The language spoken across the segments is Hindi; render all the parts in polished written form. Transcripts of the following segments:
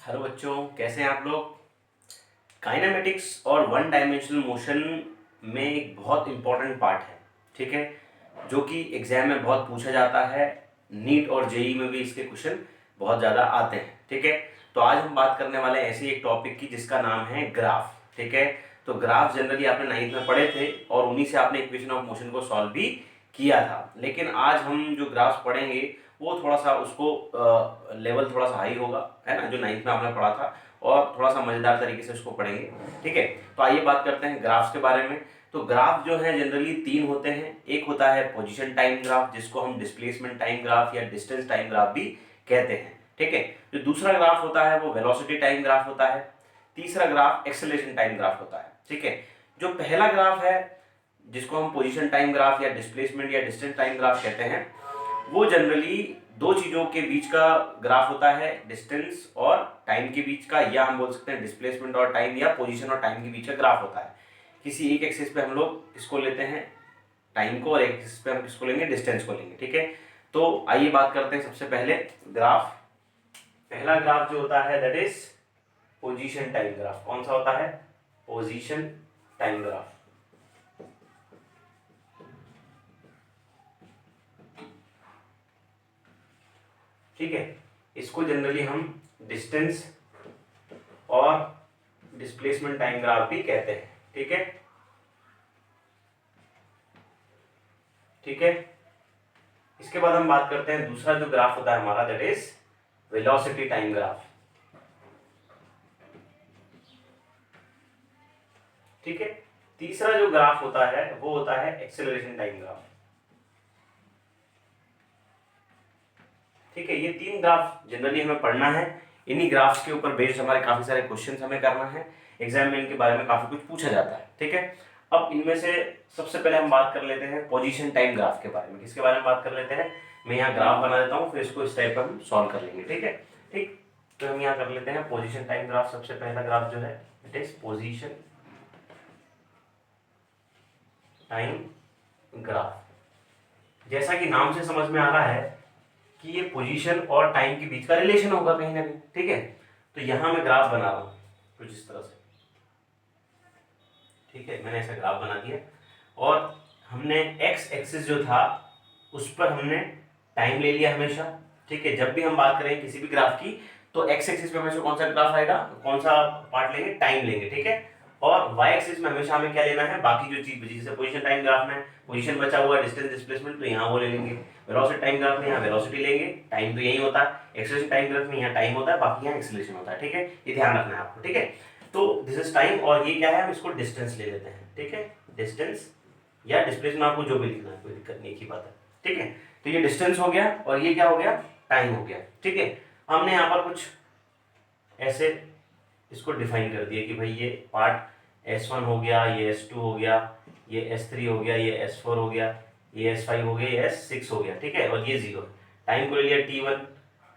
हेलो बच्चों, कैसे हैं आप लोग। काइनेमेटिक्स और वन डायमेंशनल मोशन में एक बहुत इंपॉर्टेंट पार्ट है, ठीक है, जो कि एग्जाम में बहुत पूछा जाता है। नीट और जेई में भी इसके क्वेश्चन बहुत ज़्यादा आते हैं, ठीक है। तो आज हम बात करने वाले हैं ऐसे एक टॉपिक की जिसका नाम है ग्राफ, ठीक है। तो ग्राफ जनरली आपने नाइन्थ में पढ़े थे और उन्हीं से आपने इक्वेशन ऑफ मोशन को सॉल्व भी किया था। लेकिन आज हम जो ग्राफ्स पढ़ेंगे वो थोड़ा सा उसको लेवल थोड़ा सा हाई होगा, है ना, जो नाइन्थ में आपने पढ़ा था, और थोड़ा सा मजेदार तरीके से उसको पढ़ेंगे, ठीक है। तो आइए बात करते हैं ग्राफ्स के बारे में। तो ग्राफ जो है जनरली तीन होते हैं। एक होता है पोजीशन टाइम ग्राफ, जिसको हम डिस्प्लेसमेंट टाइम ग्राफ या डिस्टेंस टाइम ग्राफ भी कहते हैं, ठीक है। जो दूसरा ग्राफ होता है वो वेलोसिटी टाइम ग्राफ होता है। तीसरा ग्राफ एक्सेलरेशन टाइम ग्राफ होता है, ठीक है। जो पहला ग्राफ है जिसको हम पोजीशन टाइम ग्राफ या डिस्प्लेसमेंट या डिस्टेंस टाइम ग्राफ कहते हैं, वो जनरली दो चीजों के बीच का ग्राफ होता है, डिस्टेंस और टाइम के बीच का, या हम बोल सकते हैं डिस्प्लेसमेंट और टाइम या पोजीशन और टाइम के बीच का ग्राफ होता है। किसी एक एक्सिस पे हम लोग इसको लेते हैं टाइम को, और एक एक्सिस पे हम किसको लेंगे, डिस्टेंस को लेंगे, ठीक है। तो आइए बात करते हैं सबसे पहले ग्राफ। पहला ग्राफ जो होता है that is position time graph. कौन सा होता है? पोजीशन टाइम ग्राफ, ठीक है। इसको जनरली हम डिस्टेंस और डिस्प्लेसमेंट टाइम ग्राफ भी कहते हैं, ठीक है, ठीक है। इसके बाद हम बात करते हैं दूसरा जो ग्राफ होता है हमारा, that is velocity time graph, ठीक है। तीसरा जो ग्राफ होता है वो होता है एक्सेलरेशन टाइम ग्राफ, ठीक है। ये तीन ग्राफ जनरली हमें पढ़ना है। इन्हीं ग्राफ्स के ऊपर बेस्ड हमारे काफी सारे क्वेश्चंस हमें करना है। एग्जाम में इनके बारे में काफी कुछ पूछा जाता है, ठीक है। अब इनमें से सबसे पहले हम बात कर लेते हैं पोजीशन टाइम ग्राफ के बारे में। किसके बारे में बात कर लेते हैं? मैं यहाँ ग्राफ बना देता हूँ, फिर इसको इस टाइप पर हम सॉल्व कर लेंगे, ठीक है। ठीक, तो हम यहाँ कर लेते हैं पोजीशन टाइम ग्राफ। सबसे पहला ग्राफ जो है it is position time graph. जैसा कि नाम से समझ में आ रहा है कि ये पोजीशन और टाइम के बीच का रिलेशन होगा कहीं ना कहीं, ठीक है। तो यहां मैं ग्राफ बना रहा हूं कुछ इस तरह से, ठीक है। मैंने ऐसा ग्राफ बना दिया और हमने एक्स एक्सिस जो था उस पर हमने टाइम ले लिया हमेशा, ठीक है। जब भी हम बात करें किसी भी ग्राफ की तो एक्स एक्सिस पे हमेशा कौन सा ग्राफ आएगा, कौन सा पार्ट लेंगे, टाइम लेंगे, ठीक है। और वाई एक्सिस में हमेशा हमें क्या लेना है, बाकी जो चीज बची। जैसे पोजीशन टाइम ग्राफ में पोजीशन बचा हुआ, डिस्टेंस डिस्प्लेसमेंट, तो यहाँ वो ले लेंगे। वेलोसिटी टाइम ग्राफ में यहाँ वेलोसिटी लेंगे, टाइम तो यही होता है। एक्सेलरेशन टाइम ग्राफ में यहाँ टाइम होता है, बाकी यहाँ एक्सेलरेशन होता है, ठीक है। ये ध्यान रखना है आपको, ठीक है। तो दिस इज टाइम, और ये क्या है, हम इसको डिस्टेंस ले लेते हैं, ठीक है। डिस्टेंस या डिस्प्लेसमेंट, आपको जो भी लिखना है कोई दिक्कत नहीं की बात है, ठीक है। तो ये डिस्टेंस हो गया और ये क्या हो गया, टाइम हो गया, ठीक है। हमने यहाँ पर कुछ ऐसे इसको डिफाइन कर दिया कि भाई ये पार्ट S1 हो गया, ये S2 हो गया, ये S3 हो गया, ये S4 हो गया, ये S5 हो गया, ये S6 हो गया, ठीक है। और ये 0 टाइम को ले लिया T1,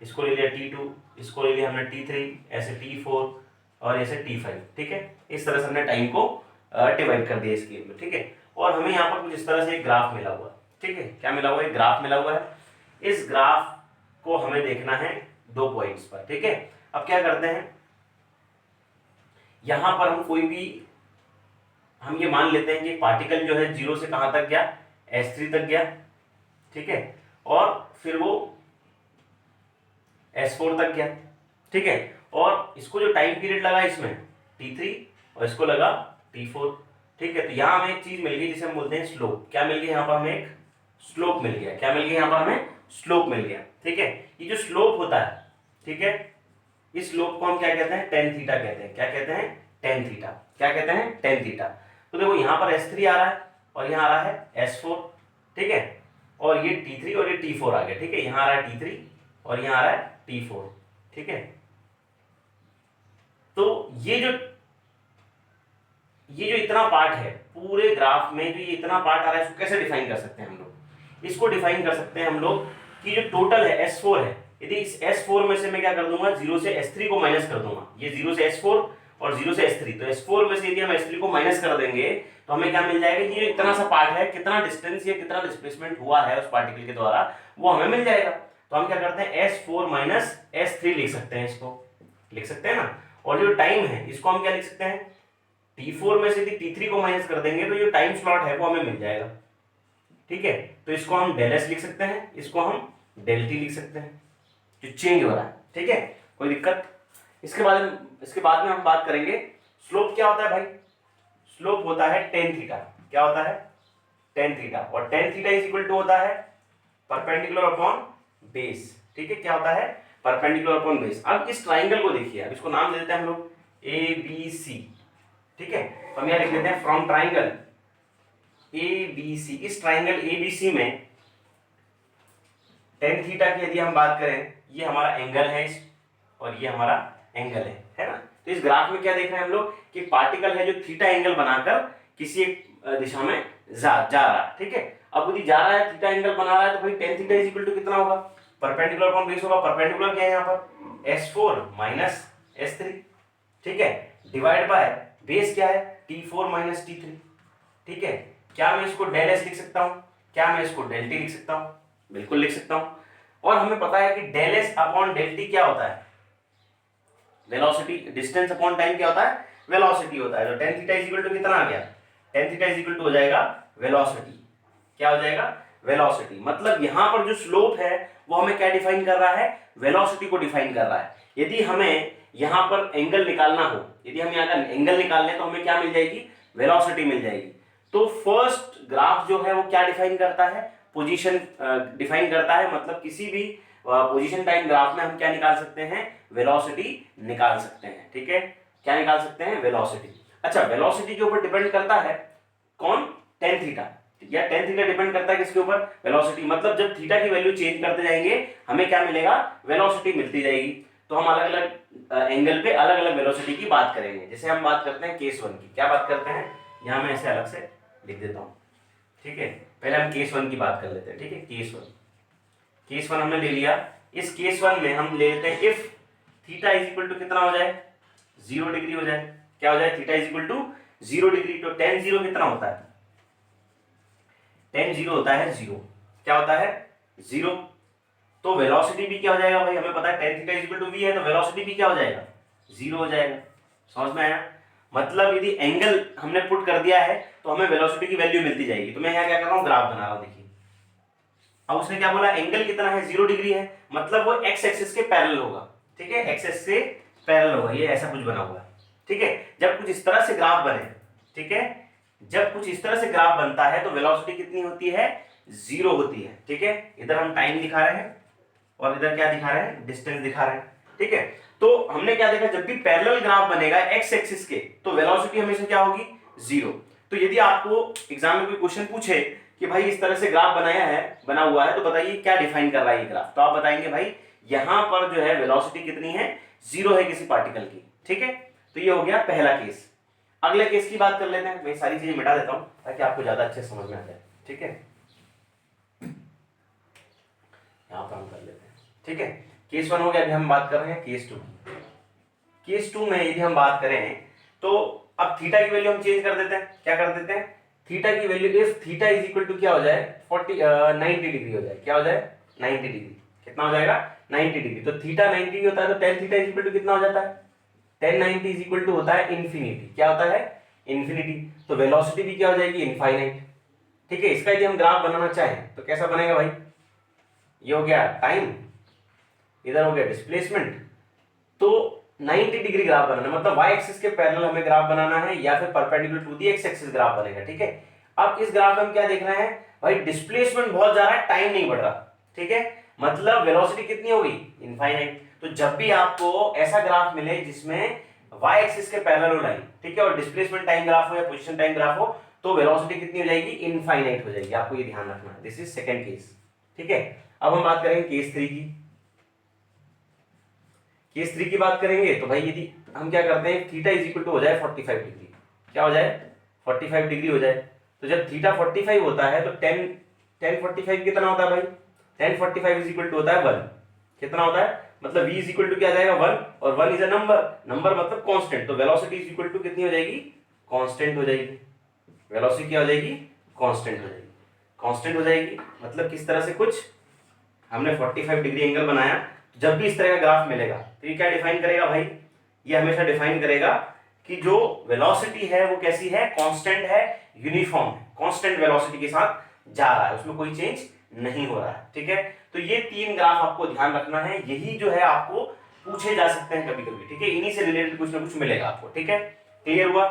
इसको ले लिया T2, इसको ले लिया हमने T3, ऐसे T4 और ऐसे T5, ठीक है। इस तरह से हमने टाइम को डिवाइड कर दिया इसके में, ठीक है। और हमें यहाँ पर कुछ इस तरह से एक ग्राफ मिला हुआ है, ठीक है। क्या मिला हुआ है? ग्राफ मिला हुआ है। इस ग्राफ को हमें देखना है 2 पॉइंट्स पर, ठीक है। अब क्या करते हैं, यहां पर हम कोई भी, हम ये मान लेते हैं कि पार्टिकल जो है 0 से कहां तक गया, S3 तक गया, ठीक है। और फिर वो S4 तक गया, ठीक है। और इसको जो टाइम पीरियड लगा इसमें T3 और इसको लगा T4, ठीक है। तो यहां हमें एक चीज मिल गई जिसे हम बोलते हैं स्लोप। क्या मिल गया? यहाँ पर हमें एक स्लोप मिल गया। क्या मिल गया? यहाँ पर हमें स्लोप मिल गया, ठीक है। ये जो स्लोप होता है, ठीक है, इस स्लोप को हम क्या कहते हैं, टेन थीटा कहते हैं। क्या कहते हैं? Tan theta. क्या कहते हैं? Tan theta. तो देखो यहाँ पर S3 आ रहा है और यहाँ आ रहा है S4, ठीक है। और ये T3 और ये T4 आ गया, ठीक है। यहाँ आ रहा है T3 और यहाँ आ रहा है T4, ठीक है। तो ये जो इतना पार्ट है पूरे ग्राफ में, जो ये इतना पार्ट आ रहा है, इसको कैसे डिफाइन कर सकते हैं हम लोग? इसको डिफाइन कर सकते हैं हम लोग कि जो टोटल है S4 है, यदि इस S4 में से मैं क्या कर दूंगा, 0 से S3 को माइनस कर दूंगा। ये 0 से S4 और 0 से S3, तो S4 में से यदि हम S3 को माइनस कर देंगे तो हमें क्या मिल जाएगा, ये इतना सा पार्ट है, कितना डिस्टेंस या कितना डिस्प्लेसमेंट हुआ है उस पार्टिकल के द्वारा, वो हमें मिल जाएगा। तो हम क्या करते हैं, S4 माइनस S3 लिख सकते हैं इसको, लिख सकते हैं ना। और जो टाइम है इसको हम क्या लिख सकते हैं, T4 में से यदि T3 को माइनस कर देंगे तो जो टाइम स्लॉट है वो हमें मिल जाएगा। ठीक है, तो इसको हम डेल एस लिख सकते हैं, इसको हम डेल टी लिख सकते हैं, जो चेंज हो रहा है। ठीक है, कोई दिक्कत। इसके बाद में हम बात करेंगे स्लोप क्या होता है भाई। स्लोप होता है टेन थीटा। क्या होता है, टेन थीटा। और tan theta is equal to होता है परपेंडिकुलर अपॉन बेस। ठीक है, क्या होता है, परपेंडिकुलर अपॉन बेस। अब इस ट्राइंगल को देखिए, अब इसको नाम दे देते हैं हम लोग ए बी सी। ठीक है, तो हम यहां लिख देते हैं from triangle A B C. इस ट्राइंगल ए बी सी में टेन थीटा की यदि हम बात करें, ये हमारा एंगल है और ये हमारा एंगल है ना। तो इस ग्राफ में क्या देख रहे हैं हम लोग कि पार्टिकल है जो थीटा एंगल बनाकर किसी एक दिशा में जा रहा है। ठीक है, अब यदि जा रहा है थीटा एंगल बना रहा है तो भाई tan theta is equal to कितना होगा, परपेंडिकुलर अपॉन बेस होगा। परपेंडिकुलर क्या है यहाँ पर, S4 माइनस S3। ठीक है, डिवाइड बाय बेस क्या है, T4 माइनस T3। ठीक है, क्या मैं इसको डेल एस लिख सकता हूं, क्या मैं इसको डेल टी लिख सकता हूं, बिल्कुल लिख सकता हूं। और हमें पता है कि del S upon del T क्या होता है, वेलोसिटी। डिस्टेंस अपॉन टाइम क्या होता है, वेलोसिटी होता है। तो tan theta is equal to कितना आ गया, tan theta is equal to हो जाएगा वेलोसिटी। क्या हो जाएगा, वेलोसिटी। मतलब यहां पर जो स्लोप है वो हमें क्या डिफाइन कर रहा है, वेलोसिटी को डिफाइन कर रहा है। यदि हमें यहां पर एंगल निकालना हो, यदि हम यहां का एंगल निकाल लें तो हमें क्या मिल जाएगी, वेलोसिटी मिल जाएगी। तो फर्स्ट ग्राफ जो है वो क्या डिफाइन करता है, पोजीशन डिफाइन करता है। मतलब किसी भी पोजीशन टाइम ग्राफ में हम क्या निकाल सकते हैं, वेलोसिटी निकाल सकते हैं। ठीक है, क्या निकाल सकते हैं, वेलोसिटी। अच्छा, वेलोसिटी के ऊपर डिपेंड करता है कौन, टेन थीटा। या टेन थीटा डिपेंड करता है किसके ऊपर, वेलोसिटी। मतलब जब थीटा की वैल्यू चेंज करते जाएंगे हमें क्या मिलेगा, वेलोसिटी मिलती जाएगी। तो हम अलग अलग एंगल पे अलग अलग वेलोसिटी की बात करेंगे। जैसे हम बात करते हैं केस वन की, क्या बात करते हैं, यहां मैं ऐसे अलग से लिख देता हूं। ठीक है, पहले हम केस वन की बात कर लेते हैं। ठीक है, केस वन हमने ले लिया। इस केस वन में हम ले लेते हैं if theta is equal to कितना हो जाए, 0 डिग्री हो जाए। क्या हो जाए, theta is equal to 0 degree. तो टेन जीरो कितना होता है, टेन जीरो होता है 0। क्या होता है, 0। तो वेलोसिटी भी क्या हो जाएगा भाई, हमें पता है tan theta is equal to v है, तो वेलोसिटी भी क्या हो जाएगा, 0 हो जाएगा। समझ में आया। मतलब यदि एंगल हमने पुट कर दिया है तो हमें वेलोसिटी की वैल्यू मिलती जाएगी। तो मैं यहाँ क्या कर रहा हूँ, ग्राफ बना रहा हूँ। देखिए अब उसने क्या बोला, एंगल कितना है, 0 डिग्री है। मतलब वो एक्स एक्सिस के पैरेलल होगा। ठीक है, एक्स एक्सिस से पैरेलल होगा। ये ऐसा कुछ बना हुआ है। ठीक है, जब कुछ इस तरह से ग्राफ बने, ठीक है, जब कुछ इस तरह से ग्राफ बनता है तो वेलोसिटी कितनी होती है, 0 होती है। ठीक है, इधर हम टाइम दिखा रहे हैं और इधर क्या दिखा रहे हैं, डिस्टेंस दिखा रहे हैं। ठीक है, तो हमने क्या देखा, जब भी पैरेलल ग्राफ बनेगा एक्स एक्सिस के तो वेलोसिटी हमेशा क्या होगी, 0। तो यदि आपको एग्जाम में कोई क्वेश्चन पूछे कि भाई इस तरह से ग्राफ बना हुआ है तो बताइए क्या डिफाइन कर रहा है ये ग्राफ, तो आप बताएंगे भाई यहां पर जो है वेलोसिटी कितनी है, 0 है किसी पार्टिकल की। ठीक है, तो ये हो गया पहला केस। अगले केस की बात कर लेते हैं। मैं सारी चीजें मिटा देता हूं ताकि आपको ज्यादा अच्छे समझ में आ जाए। ठीक है, यहां पर हम कर लेते हैं। ठीक है, केस वन हो गया। अभी हम बात कर रहे हैं केस टू की। केस टू में यदि हम बात करें तो अब थीटा की वैल्यू हम चेंज कर देते हैं। क्या कर देते हैं, थीटा की value if theta is equal to क्या हो जाए, 90 डिग्री हो जाए। क्या हो जाए, 90 डिग्री। कितना हो जाएगा, 90 डिग्री। तो थीटा 90 होता है तो tan theta is equal to कितना हो जाता है, टेन 90 इज इक्वल टू होता है इन्फिनिटी। क्या होता है, इन्फिनिटी। तो वेलोसिटी भी क्या हो जाएगी, इनफाइनाइट। ठीक है, इसका यदि हम ग्राफ बनाना चाहें तो कैसा बनेगा भाई, ये हो गया टाइम, इधर हो गया डिस्प्लेसमेंट। तो 90 डिग्री ग्राफ बनाना मतलब y एक्सिस के पैरेलल हमें ग्राफ बनाना है या फिर perpendicular to the x axis graph बनेगा। ठीक है, अब इस ग्राफ में हम क्या देख रहे हैं भाई, डिस्प्लेसमेंट बहुत जा रहा है, टाइम नहीं बढ़ रहा। ठीक है, मतलब वेलोसिटी कितनी होगी, इनफाइनाइट। तो जब भी आपको ऐसा ग्राफ मिले जिसमें y एक्सिस के पैरेलल हो लाइन, ठीक है, और डिस्प्लेसमेंट टाइम ग्राफ हो या पोजीशन टाइम ग्राफ हो, तो वेलोसिटी कितनी हो जाएगी, इनफाइनाइट हो जाएगी। आपको ये ध्यान रखना है। This is second case. ठीक है, अब हम बात करेंगे केस थ्री की। केस थ्री की बात करेंगे तो भाई यदि हम क्या करते हैं, थीटा इज इक्वल टू हो जाए 45 डिग्री। क्या हो जाए, 45 डिग्री हो जाए। तो जब थीटा 45 होता है तो टेन 45 कितना होता है भाई, टेन 45 इज इक्वल टू होता है 1। कितना होता है, मतलब v इज इक्वल टू क्या जाएगा, 1। और 1 इज अ नंबर मतलब कांस्टेंट। तो वेलोसिटी इज इक्वल टू कितनी हो जाएगी, कांस्टेंट हो जाएगी। वेलोसिटी क्या हो जाएगी, कांस्टेंट हो जाएगी। कांस्टेंट हो जाएगी मतलब किस तरह से, कुछ हमने 45 डिग्री एंगल बनाया जब भी इस तरह का ग्राफ मिलेगा तो ये क्या डिफाइन करेगा भाई, ये हमेशा डिफाइन करेगा कि जो वेलोसिटी है वो कैसी है, कांस्टेंट है, यूनिफॉर्म है, कांस्टेंट वेलोसिटी के साथ जा रहा है, उसमें कोई चेंज नहीं हो रहा है। ठीक है, तो ये 3 ग्राफ आपको ध्यान रखना है, यही जो है आपको पूछे जा सकते हैं कभी कभी। ठीक है, इन्हीं से रिलेटेड कुछ ना कुछ मिलेगा आपको। ठीक है, क्लियर हुआ?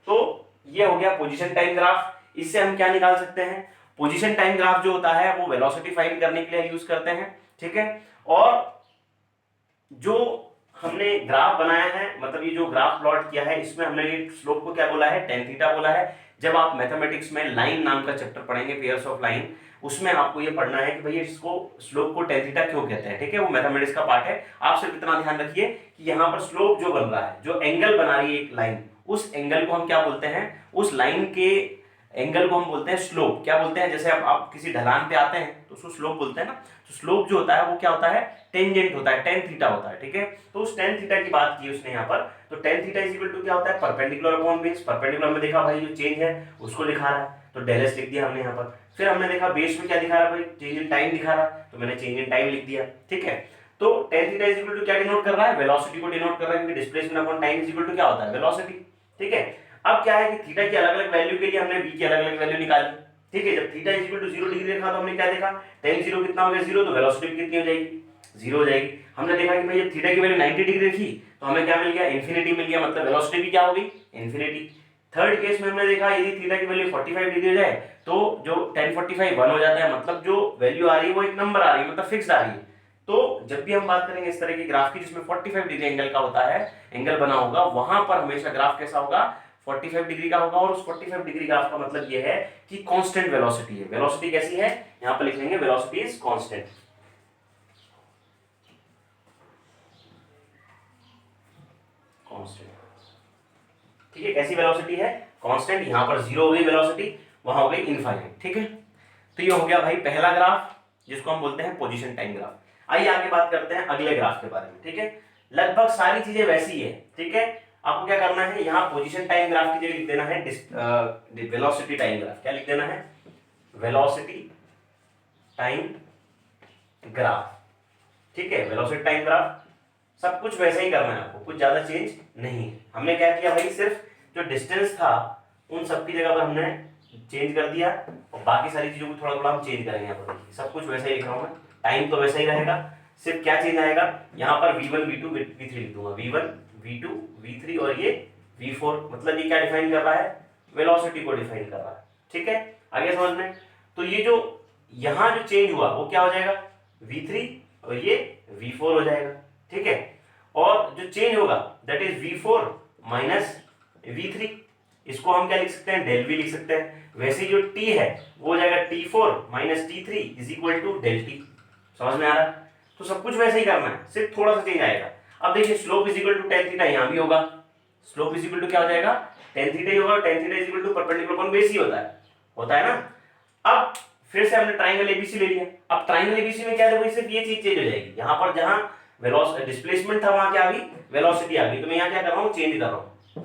तो ये हो गया पोजीशन टाइम ग्राफ। इससे हम क्या निकाल सकते हैं, पोजीशन टाइम ग्राफ जो होता है वो वेलोसिटी फाइंड करने के लिए यूज करते हैं। ठीक है, और जो हमने ग्राफ बनाया है, मतलब ये जो ग्राफ प्लॉट किया है, इसमें हमने ये स्लोप को क्या बोला है, टेन थीटा बोला है। जब आप मैथमेटिक्स में लाइन नाम का चैप्टर पढ़ेंगे, पेयर्स ऑफ लाइन, उसमें आपको ये पढ़ना है कि भाई इसको स्लोप को टेन थीटा क्यों कहते हैं। ठीक है, वो मैथमेटिक्स का पार्ट है। आप सिर्फ इतना ध्यान रखिए कि यहाँ पर स्लोप जो बन रहा है, जो एंगल बना रही है एक लाइन, उस एंगल को हम क्या बोलते हैं, उस लाइन के एंगल को हम बोलते हैं स्लोप। क्या बोलते हैं, जैसे आप किसी ढलान पे आते हैं तो उसको स्लोप बोलते हैं ना। तो स्लोप जो होता है वो क्या होता है, टेंजेंट होता है, टेन थीटा होता है। ठीक है, तो उस टेन थीटा की बात की उसने यहाँ पर। तो tan theta is equal to क्या होता है, परपेंडिकुलर अपॉन बेस। परपेंडिकुलर में देखा भाई जो चेंज है उसको दिखा रहा है, तो डेल एस लिख दिया हमने यहाँ पर। फिर हमने देखा बेस में क्या दिखा रहा है भाई, चेंज इन टाइम दिखा रहा है, तो मैंने चेंज इन टाइम लिख दिया। ठीक है, तो tan theta is equal to क्या डिनोट कर रहा है, वेलोसिटी को डिनोट कर रहा है, क्योंकि displacement upon time is equal to क्या होता है, वेलोसिटी। ठीक है, अब क्या है कि थीटा की अलग अलग वैल्यू के लिए हमने v की अलग अलग वैल्यू निकाली। ठीक है, जब theta is equal to 0 degree देखा तो हमने क्या देखा, tan 0 कितना हो गया 0, तो वेलोसिटी कितनी हो जाएगी, 0 हो जाएगी। हमने देखा कि भाई जब थीटा की वैल्यू 90 डिग्री रखी तो हमें क्या मिल गया, इन्फिनिटी मिल गया, मतलब वेलोसिटी भी क्या हो गई, इन्फिनिटी। थर्ड केस में हमने देखा यदि थीटा की वैल्यू 45 डिग्री हो जाए तो जो tan 45 1 हो जाता है, मतलब जो वैल्यू आ रही है वो एक नंबर आ रही है, मतलब फिक्स्ड आ रही है। तो जब भी हम बात करेंगे इस तरह की ग्राफ की जिसमें 45 डिग्री एंगल का होता है, एंगल बना होगा, वहां पर हमेशा ग्राफ कैसा होगा, 45 डिग्री का होगा। और उस 45 डिग्री ग्राफ का मतलब ये है कि कांस्टेंट वेलोसिटी है। वेलोसिटी कैसी है, यहां पर लिख लेंगे वेलोसिटी इज कांस्टेंट। कांस्टेंट, ठीक है, कैसी वेलोसिटी है, कांस्टेंट। यहां पर 0 हो गई वेलोसिटी, वहां हो गई इनफाइनाइट। ठीक है, तो ये हो गया भाई पहला ग्राफ जिसको हम बोलते हैं पोजीशन टाइम ग्राफ। आइए आगे बात करते हैं अगले ग्राफ के बारे में। ठीक है, लगभग सारी चीजें वैसी है। ठीक है, आपको क्या करना है, यहाँ पोजीशन टाइम ग्राफ की जगह लिख देना है वेलोसिटी टाइम ग्राफ। क्या लिख देना है, वेलोसिटी टाइम ग्राफ। ठीक है, वेलोसिटी टाइम ग्राफ, सब कुछ वैसे ही करना है आपको, कुछ ज्यादा चेंज नहीं है। हमने क्या किया भाई, सिर्फ जो डिस्टेंस था उन सब की जगह पर हमने चेंज कर दिया, और बाकी सारी चीजों को थोड़ा थोड़ा हम चेंज करेंगे। यहाँ पर सब कुछ वैसा ही लिख रहा हूं मैं, टाइम तो वैसा ही रहेगा, सिर्फ क्या चेंज आएगा, यहाँ पर v1 v2 v3 लिख दूंगा, v1 v2 v3 और ये v4। मतलब ये क्या डिफाइन कर रहा है, वेलोसिटी को डिफाइन कर रहा है। ठीक है, आगे समझ में। तो ये जो यहाँ जो चेंज हुआ वो क्या हो जाएगा, v3 और ये v4 हो जाएगा। ठीक है, और जो चेंज होगा that is v4 minus v3, इसको हम क्या लिख सकते हैं, डेल v लिख सकते हैं। वैसे जो t है वो हो जाएगा t4 minus t3 is equal to del t। समझ में आ रहा है? तो सब कुछ वैसे ही करना है, सिर्फ थोड़ा सा चेंज आएगा। अब देखिए slope is equal to tan theta, यहाँ भी होगा स्लोप इज इक्वल टू क्या हो जाएगा, tan थीटा ही होगा। tan theta is equal to perpendicular upon base ही होता है ना। अब फिर से हमने ट्राइंगल एबीसी ले लिया। अब ट्राइंगल एबीसी में क्या है, सिर्फ ये चीज चेंज हो जाएगी। यहाँ पर जहां डिस्प्लेसमेंट था वहां क्या आ गई, वेलोसिटी आ गई। तो मैं यहाँ क्या कर रहा हूँ, चेंज कर रहा हूँ।